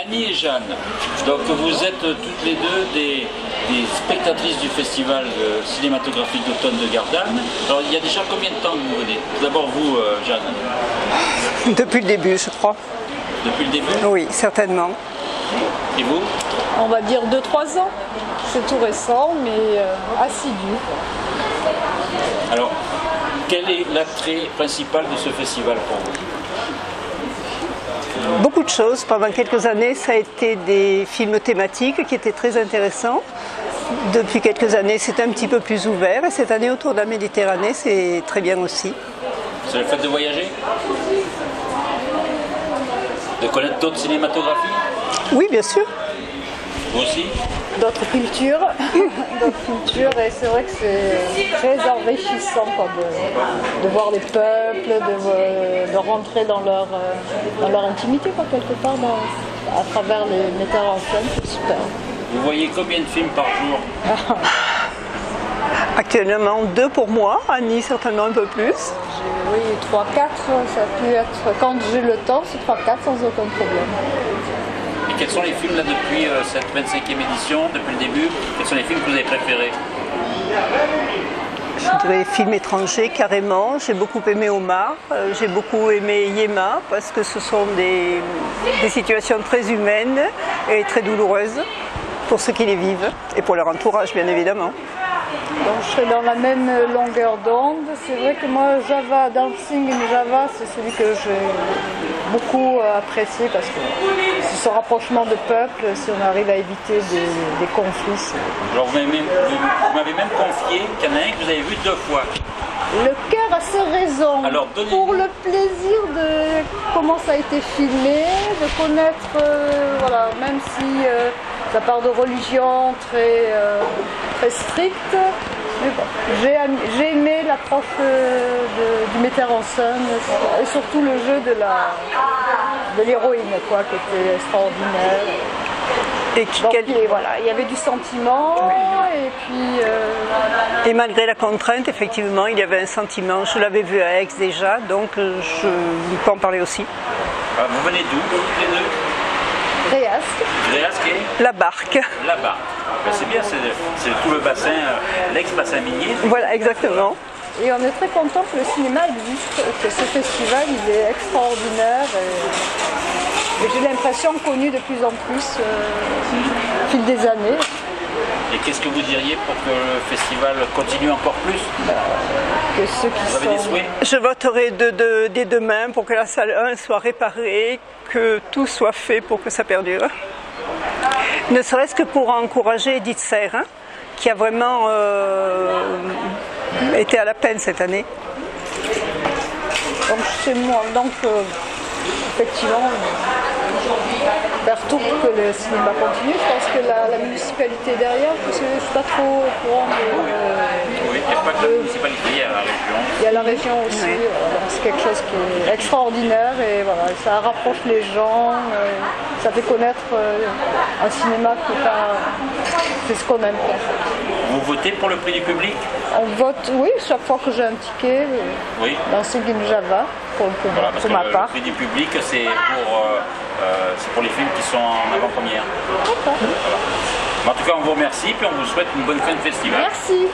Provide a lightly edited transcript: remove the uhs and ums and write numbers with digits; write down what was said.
Annie et Jeanne, donc vous êtes toutes les deux des spectatrices du festival cinématographique d'automne de Gardanne. Alors il y a déjà combien de temps que vous venez? D'abord vous, Jeanne. Depuis le début, je crois. Depuis le début? Oui, certainement. Et vous? On va dire 2-3 ans. C'est tout récent, mais assidu. Alors, quel est l'attrait principal de ce festival pour vous? Beaucoup de choses. Pendant quelques années, ça a été des films thématiques qui étaient très intéressants. Depuis quelques années, c'est un petit peu plus ouvert. Et cette année, autour de la Méditerranée, c'est très bien aussi. C'est le fait de voyager? De connaître d'autres cinématographies? Oui, bien sûr. Vous aussi? D'autres cultures, et c'est vrai que c'est très enrichissant quoi, de voir les peuples, de rentrer dans leur intimité quoi, quelque part à travers les metteurs en scène, c'est super. Vous voyez combien de films par jour? Actuellement 2 pour moi, Annie certainement un peu plus. Oui, 3-4, ça peut être, quand j'ai le temps, c'est 3-4 sans aucun problème. Et quels sont les films là depuis cette 25e édition, depuis le début? Quels sont les films que vous avez préférés? Je dirais films étrangers carrément. J'ai beaucoup aimé Omar, j'ai beaucoup aimé Yéma parce que ce sont des situations très humaines et très douloureuses pour ceux qui les vivent et pour leur entourage bien évidemment. Donc je serai dans la même longueur d'onde. C'est vrai que moi, Java, Dancing in Java, c'est celui que j'ai beaucoup apprécié parce que c'est ce rapprochement de peuple, si on arrive à éviter des conflits. Alors vous m'avez même confié qu'il y en a un que vous avez vu 2 fois. Le cœur a ses raisons. Alors, pour le plaisir de comment ça a été filmé, de connaître, voilà, même si ça part de religion très stricte, j'ai aimé l'approche du metteur en scène et surtout le jeu de l'héroïne, quoi, qui était extraordinaire. Donc, voilà, il y avait du sentiment et puis... Et malgré la contrainte, effectivement, il y avait un sentiment. Je l'avais vu à Aix déjà, donc je peux en parler aussi. Vous venez d'où, toutes les deux? Réasque. Réasque et La Barque. La Barque. Ben, c'est bien, c'est tout le bassin, l'ex-bassin minier. Voilà, exactement. Et on est très content que le cinéma existe, que ce festival il est extraordinaire et j'ai l'impression connu de plus en plus au fil des années. Et qu'est-ce que vous diriez pour que le festival continue encore plus? Que ceux qui vous avez des souhaits? Je voterai dès demain pour que la salle 1 soit réparée, que tout soit fait pour que ça perdure. Ne serait-ce que pour encourager Edith Serre, qui a vraiment été à la peine cette année. Donc chez moi, effectivement, faire tout pour que le cinéma continue. Je pense que la municipalité derrière, parce que je ne suis pas trop au courant Oui, il n'y a pas que la municipalité, il y a la région. Il y a la région aussi, oui. C'est quelque chose qui est extraordinaire et voilà, ça rapproche les gens, ça fait connaître un cinéma qui est pas... C'est ce qu'on aime. Vous votez pour le prix du public? On vote, oui, chaque fois que j'ai un ticket, oui. Dans Dancing in Java, voilà, parce pour que ma part. Le prix du public, c'est pour les films qui sont en avant-première. D'accord. Voilà. En tout cas, on vous remercie et on vous souhaite une bonne fin de festival. Merci.